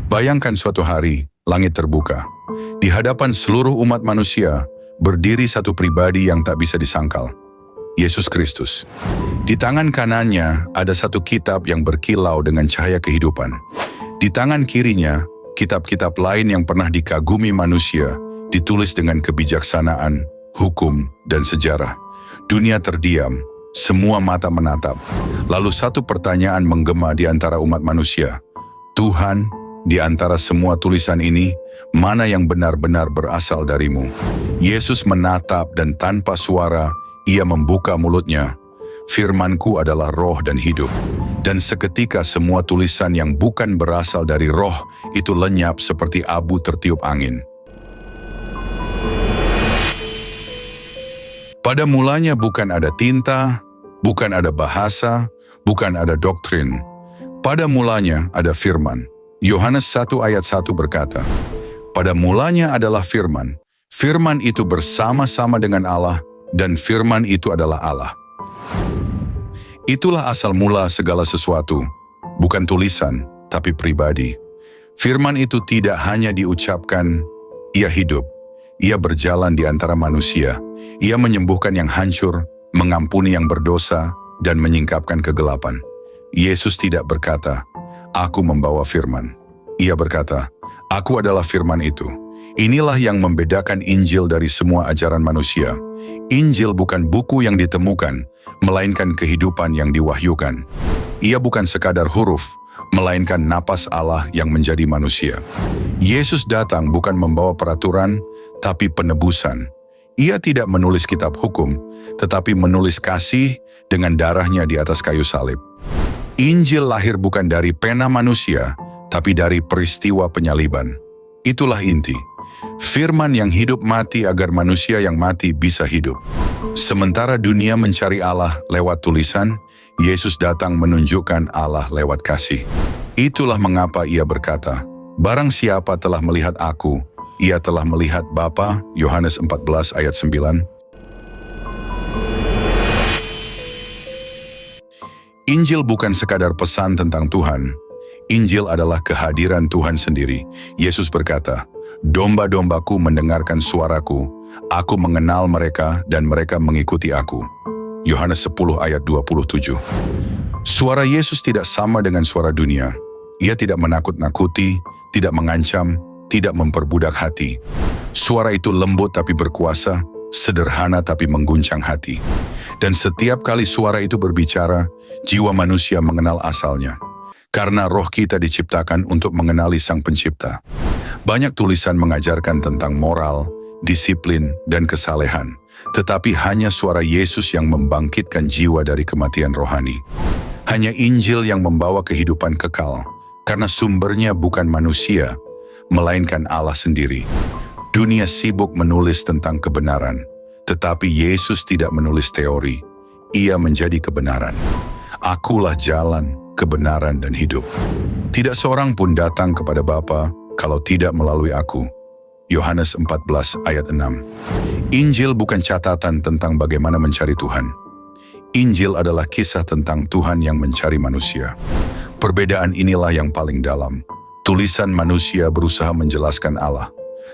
Bayangkan suatu hari, langit terbuka. Di hadapan seluruh umat manusia, berdiri satu pribadi yang tak bisa disangkal. Yesus Kristus. Di tangan kanannya ada satu kitab yang berkilau dengan cahaya kehidupan. Di tangan kirinya, kitab-kitab lain yang pernah dikagumi manusia, ditulis dengan kebijaksanaan, hukum, dan sejarah. Dunia terdiam, semua mata menatap. Lalu satu pertanyaan menggema di antara umat manusia. Tuhan, di antara semua tulisan ini, mana yang benar-benar berasal darimu? Yesus menatap dan tanpa suara, ia membuka mulutnya. Firman-Ku adalah roh dan hidup. Dan seketika semua tulisan yang bukan berasal dari roh itu lenyap seperti abu tertiup angin. Pada mulanya bukan ada tinta, bukan ada bahasa, bukan ada doktrin. Pada mulanya ada firman. Yohanes 1 ayat 1 berkata, pada mulanya adalah firman. Firman itu bersama-sama dengan Allah, dan firman itu adalah Allah. Itulah asal mula segala sesuatu, bukan tulisan, tapi pribadi. Firman itu tidak hanya diucapkan, ia hidup. Ia berjalan di antara manusia. Ia menyembuhkan yang hancur, mengampuni yang berdosa, dan menyingkapkan kegelapan. Yesus tidak berkata, aku membawa firman. Ia berkata, aku adalah firman itu. Inilah yang membedakan Injil dari semua ajaran manusia. Injil bukan buku yang ditemukan, melainkan kehidupan yang diwahyukan. Ia bukan sekadar huruf, melainkan napas Allah yang menjadi manusia. Yesus datang bukan membawa peraturan, tapi penebusan. Ia tidak menulis kitab hukum, tetapi menulis kasih dengan darahnya di atas kayu salib. Injil lahir bukan dari pena manusia, tapi dari peristiwa penyaliban. Itulah inti. Firman yang hidup mati agar manusia yang mati bisa hidup. Sementara dunia mencari Allah lewat tulisan, Yesus datang menunjukkan Allah lewat kasih. Itulah mengapa ia berkata, barang siapa telah melihat aku, ia telah melihat Bapa. Yohanes 14 ayat 9. Injil bukan sekadar pesan tentang Tuhan. Injil adalah kehadiran Tuhan sendiri. Yesus berkata, domba-dombaku mendengarkan suaraku, aku mengenal mereka dan mereka mengikuti aku. Yohanes 10 ayat 27. Suara Yesus tidak sama dengan suara dunia. Ia tidak menakut-nakuti, tidak mengancam, tidak memperbudak hati. Suara itu lembut tapi berkuasa, sederhana tapi mengguncang hati. Dan setiap kali suara itu berbicara, jiwa manusia mengenal asalnya. Karena roh kita diciptakan untuk mengenali Sang Pencipta. Banyak tulisan mengajarkan tentang moral, disiplin, dan kesalehan. Tetapi hanya suara Yesus yang membangkitkan jiwa dari kematian rohani. Hanya Injil yang membawa kehidupan kekal. Karena sumbernya bukan manusia, melainkan Allah sendiri. Dunia sibuk menulis tentang kebenaran. Tetapi Yesus tidak menulis teori. Ia menjadi kebenaran. Akulah jalan, kebenaran, dan hidup. Tidak seorang pun datang kepada Bapa kalau tidak melalui aku. Yohanes 14 ayat 6. Injil bukan catatan tentang bagaimana mencari Tuhan. Injil adalah kisah tentang Tuhan yang mencari manusia. Perbedaan inilah yang paling dalam. Tulisan manusia berusaha menjelaskan Allah,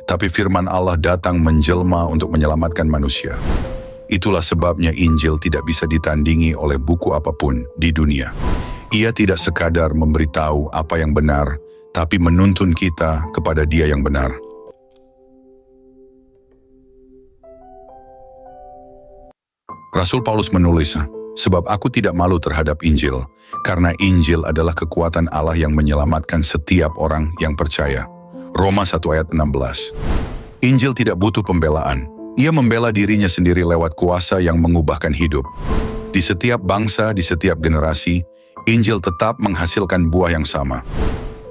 tapi firman Allah datang menjelma untuk menyelamatkan manusia. Itulah sebabnya Injil tidak bisa ditandingi oleh buku apapun di dunia. Ia tidak sekadar memberitahu apa yang benar, tapi menuntun kita kepada Dia yang benar. Rasul Paulus menulis, sebab aku tidak malu terhadap Injil, karena Injil adalah kekuatan Allah yang menyelamatkan setiap orang yang percaya. Roma 1 ayat 16. Injil tidak butuh pembelaan. Ia membela dirinya sendiri lewat kuasa yang mengubahkan hidup. Di setiap bangsa, di setiap generasi, Injil tetap menghasilkan buah yang sama.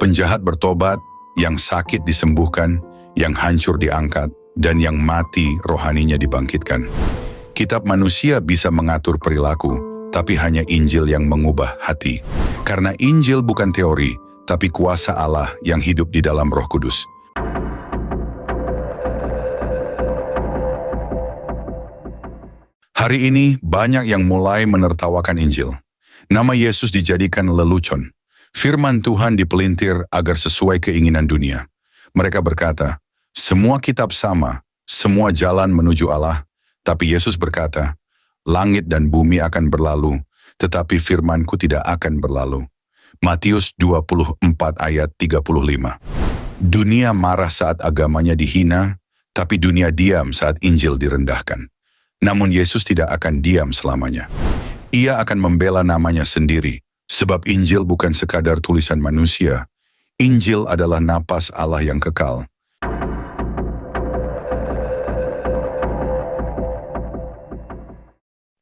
Penjahat bertobat, yang sakit disembuhkan, yang hancur diangkat, dan yang mati rohaninya dibangkitkan. Kitab manusia bisa mengatur perilaku, tapi hanya Injil yang mengubah hati. Karena Injil bukan teori, tapi kuasa Allah yang hidup di dalam Roh Kudus. Hari ini banyak yang mulai menertawakan Injil. Nama Yesus dijadikan lelucon. Firman Tuhan dipelintir agar sesuai keinginan dunia. Mereka berkata, semua kitab sama, semua jalan menuju Allah, tapi Yesus berkata, langit dan bumi akan berlalu, tetapi firman-Ku tidak akan berlalu. Matius 24 ayat 35. Dunia marah saat agamanya dihina, tapi dunia diam saat Injil direndahkan. Namun Yesus tidak akan diam selamanya. Ia akan membela namanya sendiri, sebab Injil bukan sekadar tulisan manusia. Injil adalah napas Allah yang kekal.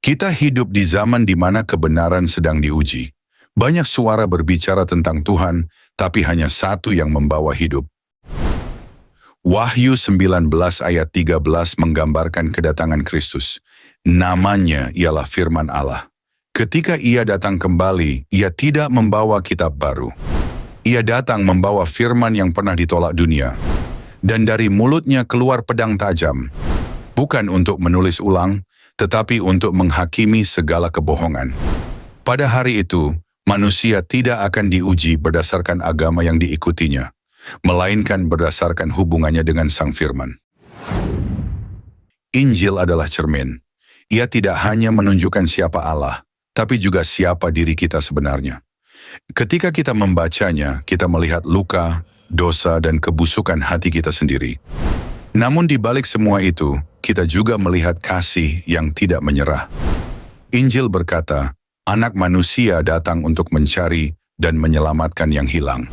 Kita hidup di zaman di mana kebenaran sedang diuji. Banyak suara berbicara tentang Tuhan, tapi hanya satu yang membawa hidup. Wahyu 19 ayat 13 menggambarkan kedatangan Kristus. Namanya ialah firman Allah. Ketika ia datang kembali, ia tidak membawa kitab baru. Ia datang membawa firman yang pernah ditolak dunia. Dan dari mulutnya keluar pedang tajam. Bukan untuk menulis ulang, tetapi untuk menghakimi segala kebohongan. Pada hari itu, manusia tidak akan diuji berdasarkan agama yang diikutinya, melainkan berdasarkan hubungannya dengan Sang Firman. Injil adalah cermin. Ia tidak hanya menunjukkan siapa Allah, tapi juga siapa diri kita sebenarnya. Ketika kita membacanya, kita melihat luka, dosa, dan kebusukan hati kita sendiri. Namun di balik semua itu, kita juga melihat kasih yang tidak menyerah. Injil berkata, Anak manusia datang untuk mencari dan menyelamatkan yang hilang.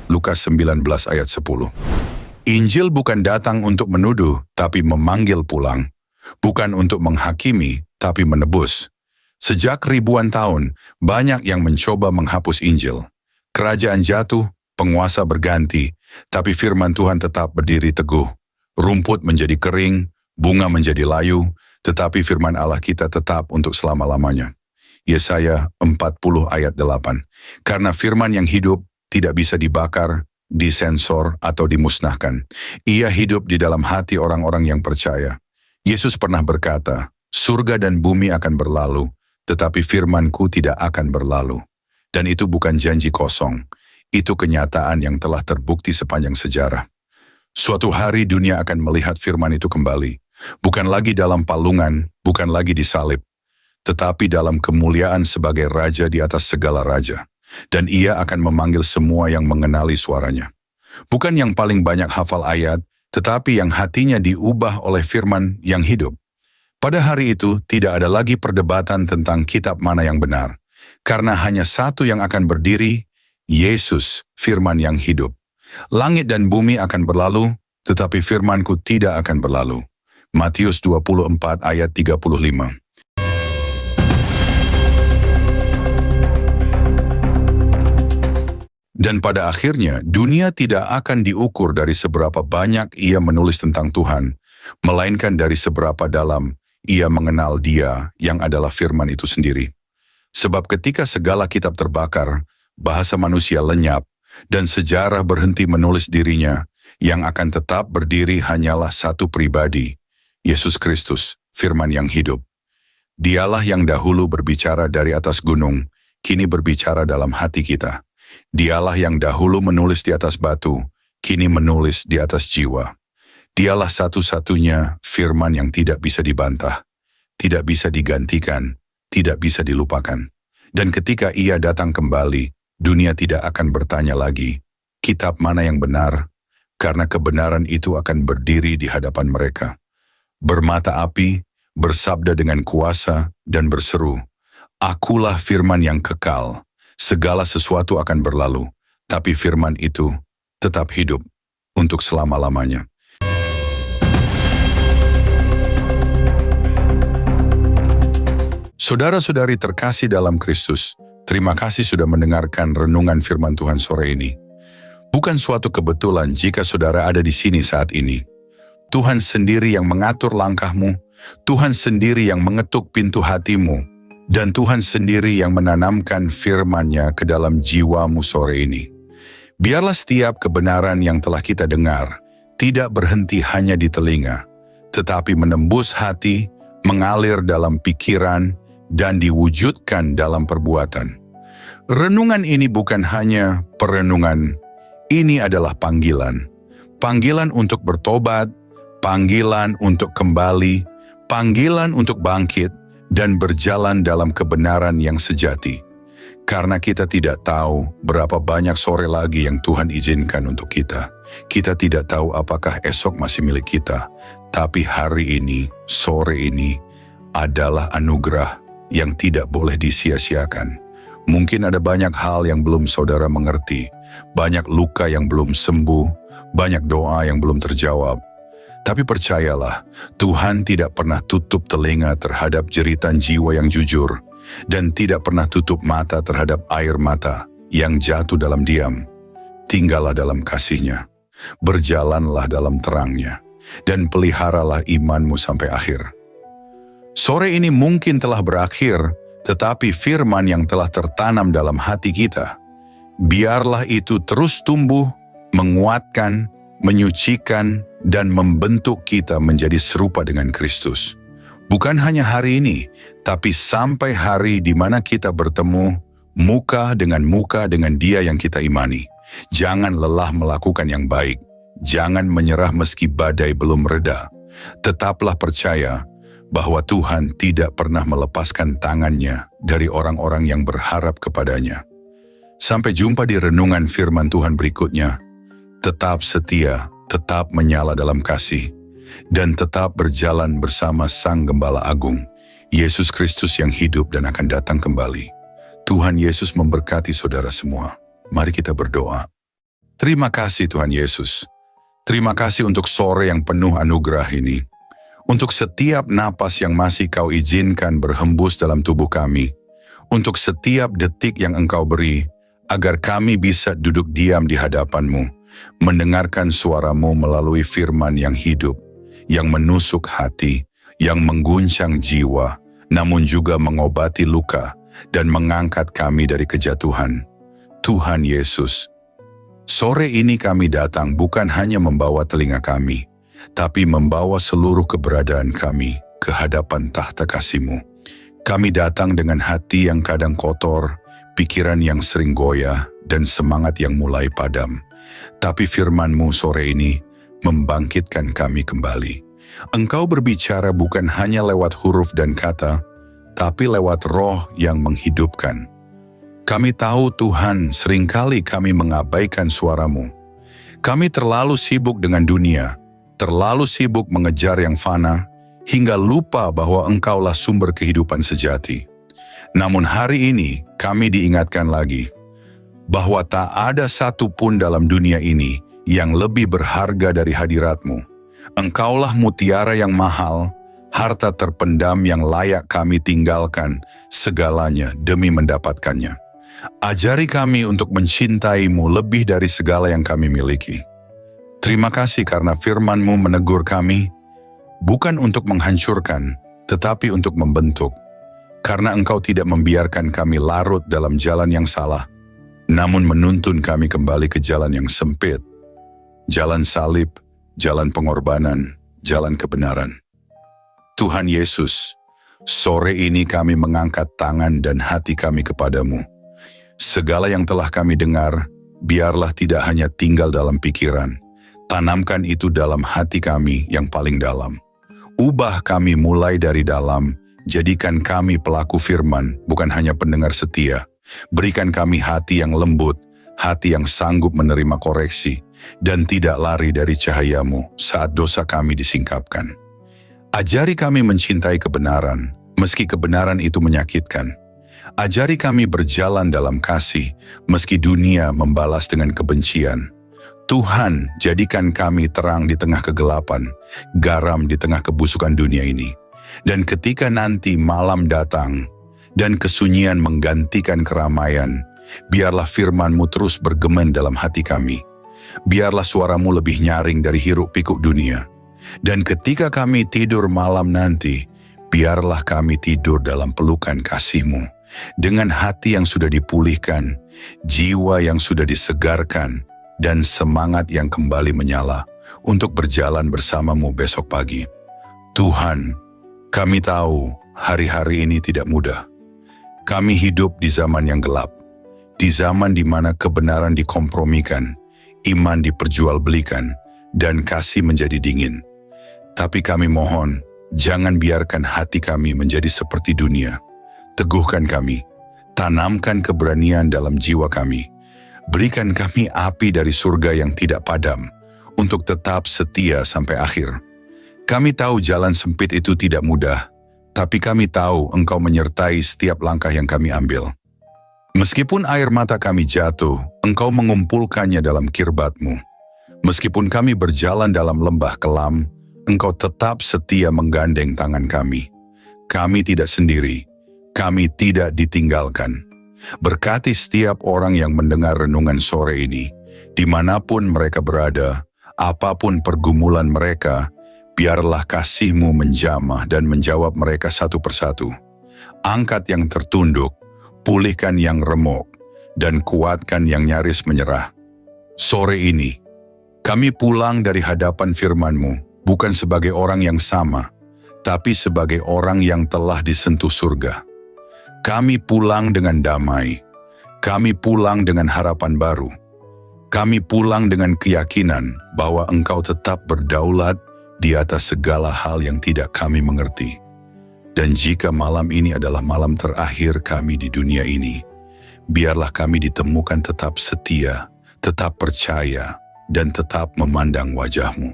Lukas 19 ayat 10. Injil bukan datang untuk menuduh, tapi memanggil pulang. Bukan untuk menghakimi, tapi menebus. Sejak ribuan tahun, banyak yang mencoba menghapus Injil. Kerajaan jatuh, penguasa berganti, tapi firman Tuhan tetap berdiri teguh. Rumput menjadi kering, bunga menjadi layu, tetapi firman Allah kita tetap untuk selama-lamanya. Yesaya 40 ayat 8. Karena firman yang hidup tidak bisa dibakar, disensor, atau dimusnahkan. Ia hidup di dalam hati orang-orang yang percaya. Yesus pernah berkata, surga dan bumi akan berlalu, tetapi firman-Ku tidak akan berlalu. Dan itu bukan janji kosong, itu kenyataan yang telah terbukti sepanjang sejarah. Suatu hari dunia akan melihat firman itu kembali, bukan lagi dalam palungan, bukan lagi disalib, tetapi dalam kemuliaan sebagai raja di atas segala raja. Dan ia akan memanggil semua yang mengenali suaranya. Bukan yang paling banyak hafal ayat, tetapi yang hatinya diubah oleh firman yang hidup. Pada hari itu tidak ada lagi perdebatan tentang kitab mana yang benar, karena hanya satu yang akan berdiri, Yesus, firman yang hidup. Langit dan bumi akan berlalu, tetapi firman-Ku tidak akan berlalu. Matius 24 ayat 35. Dan pada akhirnya, dunia tidak akan diukur dari seberapa banyak ia menulis tentang Tuhan, melainkan dari seberapa dalam ia mengenal Dia yang adalah firman itu sendiri. Sebab ketika segala kitab terbakar, bahasa manusia lenyap, dan sejarah berhenti menulis dirinya, yang akan tetap berdiri hanyalah satu pribadi, Yesus Kristus, firman yang hidup. Dialah yang dahulu berbicara dari atas gunung, kini berbicara dalam hati kita. Dialah yang dahulu menulis di atas batu, kini menulis di atas jiwa. Dialah satu-satunya firman yang tidak bisa dibantah, tidak bisa digantikan, tidak bisa dilupakan. Dan ketika ia datang kembali, dunia tidak akan bertanya lagi, kitab mana yang benar, karena kebenaran itu akan berdiri di hadapan mereka. Bermata api, bersabda dengan kuasa, dan berseru, Akulah firman yang kekal, segala sesuatu akan berlalu, tapi firman itu tetap hidup untuk selama-lamanya. Saudara-saudari terkasih dalam Kristus, terima kasih sudah mendengarkan renungan firman Tuhan sore ini. Bukan suatu kebetulan jika saudara ada di sini saat ini. Tuhan sendiri yang mengatur langkahmu, Tuhan sendiri yang mengetuk pintu hatimu, dan Tuhan sendiri yang menanamkan firman-Nya ke dalam jiwamu sore ini. Biarlah setiap kebenaran yang telah kita dengar tidak berhenti hanya di telinga, tetapi menembus hati, mengalir dalam pikiran, dan diwujudkan dalam perbuatan. Renungan ini bukan hanya perenungan, ini adalah panggilan. Panggilan untuk bertobat, panggilan untuk kembali, panggilan untuk bangkit, dan berjalan dalam kebenaran yang sejati. Karena kita tidak tahu berapa banyak sore lagi yang Tuhan izinkan untuk kita. Kita tidak tahu apakah esok masih milik kita. Tapi hari ini, sore ini, adalah anugerah yang tidak boleh disia-siakan. Mungkin ada banyak hal yang belum saudara mengerti, banyak luka yang belum sembuh, banyak doa yang belum terjawab. Tapi percayalah, Tuhan tidak pernah tutup telinga terhadap jeritan jiwa yang jujur, dan tidak pernah tutup mata terhadap air mata yang jatuh dalam diam. Tinggallah dalam kasih-Nya, berjalanlah dalam terang-Nya, dan peliharalah imanmu sampai akhir. Sore ini mungkin telah berakhir, tetapi firman yang telah tertanam dalam hati kita, biarlah itu terus tumbuh, menguatkan, menyucikan, dan membentuk kita menjadi serupa dengan Kristus. Bukan hanya hari ini, tapi sampai hari di mana kita bertemu muka dengan Dia yang kita imani. Jangan lelah melakukan yang baik. Jangan menyerah meski badai belum reda. Tetaplah percaya bahwa Tuhan tidak pernah melepaskan tangan-Nya dari orang-orang yang berharap kepadanya. Sampai jumpa di renungan firman Tuhan berikutnya. Tetap setia, tetap menyala dalam kasih, dan tetap berjalan bersama Sang Gembala Agung, Yesus Kristus yang hidup dan akan datang kembali. Tuhan Yesus memberkati saudara semua. Mari kita berdoa. Terima kasih Tuhan Yesus. Terima kasih untuk sore yang penuh anugerah ini. Untuk setiap napas yang masih Kau izinkan berhembus dalam tubuh kami. Untuk setiap detik yang Engkau beri, agar kami bisa duduk diam di hadapan-Mu, mendengarkan suara-Mu melalui firman yang hidup, yang menusuk hati, yang mengguncang jiwa, namun juga mengobati luka dan mengangkat kami dari kejatuhan. Tuhan Yesus, sore ini kami datang bukan hanya membawa telinga kami, tapi membawa seluruh keberadaan kami ke hadapan tahta kasih-Mu. Kami datang dengan hati yang kadang kotor, pikiran yang sering goyah, dan semangat yang mulai padam. Tapi firman-Mu sore ini membangkitkan kami kembali. Engkau berbicara bukan hanya lewat huruf dan kata, tapi lewat roh yang menghidupkan. Kami tahu Tuhan, seringkali kami mengabaikan suara-Mu. Kami terlalu sibuk dengan dunia, terlalu sibuk mengejar yang fana, hingga lupa bahwa Engkaulah sumber kehidupan sejati. Namun hari ini kami diingatkan lagi, bahwa tak ada satu pun dalam dunia ini yang lebih berharga dari hadirat-Mu. Engkaulah mutiara yang mahal, harta terpendam yang layak kami tinggalkan segalanya demi mendapatkannya. Ajari kami untuk mencintai-Mu lebih dari segala yang kami miliki. Terima kasih karena firman-Mu menegur kami, bukan untuk menghancurkan, tetapi untuk membentuk. Karena Engkau tidak membiarkan kami larut dalam jalan yang salah, namun menuntun kami kembali ke jalan yang sempit, jalan salib, jalan pengorbanan, jalan kebenaran. Tuhan Yesus, sore ini kami mengangkat tangan dan hati kami kepadamu. Segala yang telah kami dengar, biarlah tidak hanya tinggal dalam pikiran, tanamkan itu dalam hati kami yang paling dalam. Ubah kami mulai dari dalam, jadikan kami pelaku firman, bukan hanya pendengar setia. Berikan kami hati yang lembut, hati yang sanggup menerima koreksi, dan tidak lari dari cahaya-Mu saat dosa kami disingkapkan. Ajari kami mencintai kebenaran, meski kebenaran itu menyakitkan. Ajari kami berjalan dalam kasih, meski dunia membalas dengan kebencian. Tuhan, jadikan kami terang di tengah kegelapan, garam di tengah kebusukan dunia ini. Dan ketika nanti malam datang, dan kesunyian menggantikan keramaian, biarlah firman-Mu terus bergema dalam hati kami. Biarlah suara-Mu lebih nyaring dari hiruk-pikuk dunia. Dan ketika kami tidur malam nanti, biarlah kami tidur dalam pelukan kasih-Mu. Dengan hati yang sudah dipulihkan, jiwa yang sudah disegarkan, dan semangat yang kembali menyala untuk berjalan bersama-Mu besok pagi. Tuhan, kami tahu hari-hari ini tidak mudah. Kami hidup di zaman yang gelap, di zaman di mana kebenaran dikompromikan, iman diperjualbelikan, dan kasih menjadi dingin. Tapi kami mohon, jangan biarkan hati kami menjadi seperti dunia. Teguhkan kami, tanamkan keberanian dalam jiwa kami. Berikan kami api dari surga yang tidak padam, untuk tetap setia sampai akhir. Kami tahu jalan sempit itu tidak mudah, tapi kami tahu Engkau menyertai setiap langkah yang kami ambil. Meskipun air mata kami jatuh, Engkau mengumpulkannya dalam kirbat-Mu. Meskipun kami berjalan dalam lembah kelam, Engkau tetap setia menggandeng tangan kami. Kami tidak sendiri, kami tidak ditinggalkan. Berkati setiap orang yang mendengar renungan sore ini, dimanapun mereka berada, apapun pergumulan mereka, biarlah kasih-Mu menjamah dan menjawab mereka satu persatu. Angkat yang tertunduk, pulihkan yang remuk, dan kuatkan yang nyaris menyerah. Sore ini, kami pulang dari hadapan firman-Mu, bukan sebagai orang yang sama, tapi sebagai orang yang telah disentuh surga. Kami pulang dengan damai, kami pulang dengan harapan baru, kami pulang dengan keyakinan bahwa Engkau tetap berdaulat di atas segala hal yang tidak kami mengerti. Dan jika malam ini adalah malam terakhir kami di dunia ini, biarlah kami ditemukan tetap setia, tetap percaya, dan tetap memandang wajah-Mu.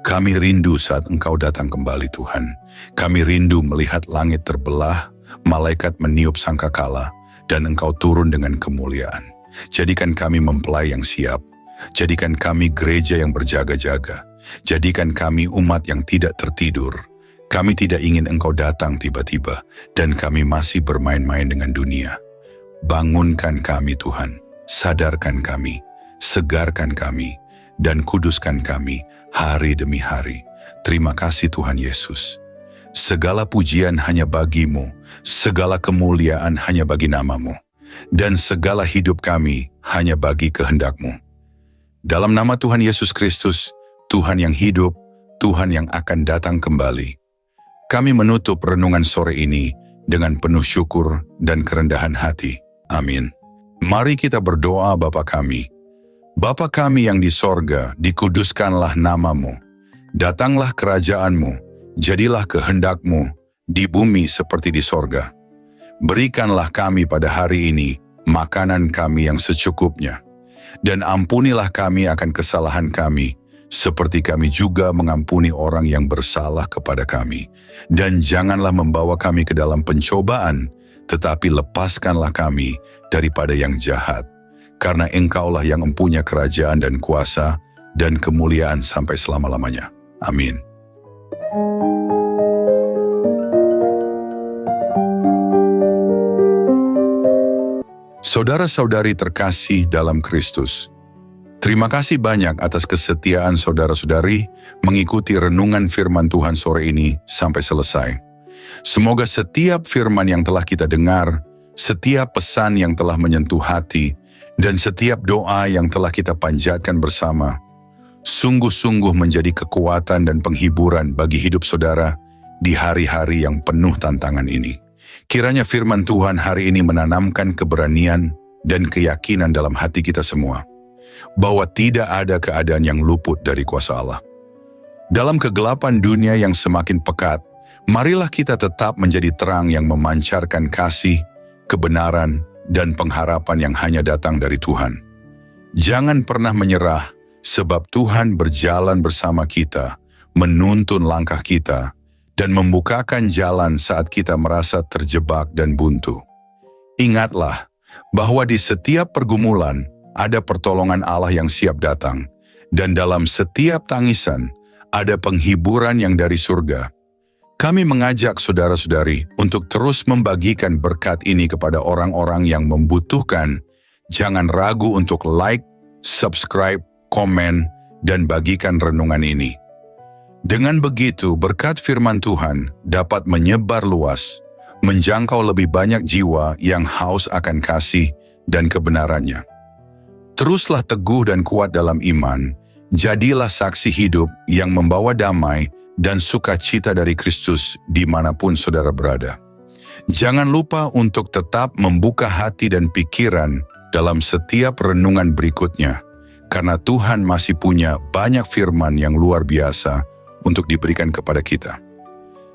Kami rindu saat Engkau datang kembali, Tuhan. Kami rindu melihat langit terbelah, malaikat meniup sangkakala, dan Engkau turun dengan kemuliaan. Jadikan kami mempelai yang siap. Jadikan kami gereja yang berjaga-jaga. Jadikan kami umat yang tidak tertidur. Kami tidak ingin Engkau datang tiba-tiba, dan kami masih bermain-main dengan dunia. Bangunkan kami, Tuhan. Sadarkan kami, segarkan kami, dan kuduskan kami hari demi hari. Terima kasih Tuhan Yesus. Segala pujian hanya bagi-Mu, segala kemuliaan hanya bagi nama-Mu, dan segala hidup kami hanya bagi kehendak-Mu. Dalam nama Tuhan Yesus Kristus, Tuhan yang hidup, Tuhan yang akan datang kembali, kami menutup renungan sore ini dengan penuh syukur dan kerendahan hati. Amin. Mari kita berdoa. Bapa kami. Bapa kami yang di sorga, dikuduskanlah nama-Mu. Datanglah kerajaan-Mu. Jadilah kehendak-Mu di bumi seperti di sorga. Berikanlah kami pada hari ini makanan kami yang secukupnya. Dan ampunilah kami akan kesalahan kami, seperti kami juga mengampuni orang yang bersalah kepada kami. Dan janganlah membawa kami ke dalam pencobaan, tetapi lepaskanlah kami daripada yang jahat. Karena Engkaulah yang mempunyai kerajaan dan kuasa dan kemuliaan sampai selama-lamanya. Amin. Saudara-saudari terkasih dalam Kristus, terima kasih banyak atas kesetiaan saudara-saudari mengikuti renungan firman Tuhan sore ini sampai selesai. Semoga setiap firman yang telah kita dengar, setiap pesan yang telah menyentuh hati, dan setiap doa yang telah kita panjatkan bersama, sungguh-sungguh menjadi kekuatan dan penghiburan bagi hidup saudara di hari-hari yang penuh tantangan ini. Kiranya firman Tuhan hari ini menanamkan keberanian dan keyakinan dalam hati kita semua, bahwa tidak ada keadaan yang luput dari kuasa Allah. Dalam kegelapan dunia yang semakin pekat, marilah kita tetap menjadi terang yang memancarkan kasih, kebenaran, dan pengharapan yang hanya datang dari Tuhan. Jangan pernah menyerah, sebab Tuhan berjalan bersama kita, menuntun langkah kita, dan membukakan jalan saat kita merasa terjebak dan buntu. Ingatlah bahwa di setiap pergumulan ada pertolongan Allah yang siap datang, dan dalam setiap tangisan ada penghiburan yang dari surga. Kami mengajak saudara-saudari untuk terus membagikan berkat ini kepada orang-orang yang membutuhkan. Jangan ragu untuk like, subscribe, komen, dan bagikan renungan ini. Dengan begitu, berkat firman Tuhan dapat menyebar luas, menjangkau lebih banyak jiwa yang haus akan kasih dan kebenarannya. Teruslah teguh dan kuat dalam iman, jadilah saksi hidup yang membawa damai dan sukacita dari Kristus dimanapun saudara berada. Jangan lupa untuk tetap membuka hati dan pikiran dalam setiap renungan berikutnya, karena Tuhan masih punya banyak firman yang luar biasa untuk diberikan kepada kita.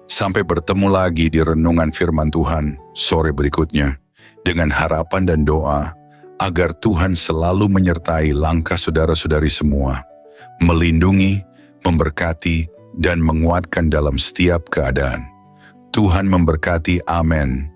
Sampai bertemu lagi di renungan firman Tuhan sore berikutnya, dengan harapan dan doa agar Tuhan selalu menyertai langkah saudara-saudari semua, melindungi, memberkati, dan menguatkan dalam setiap keadaan. Tuhan memberkati, amin.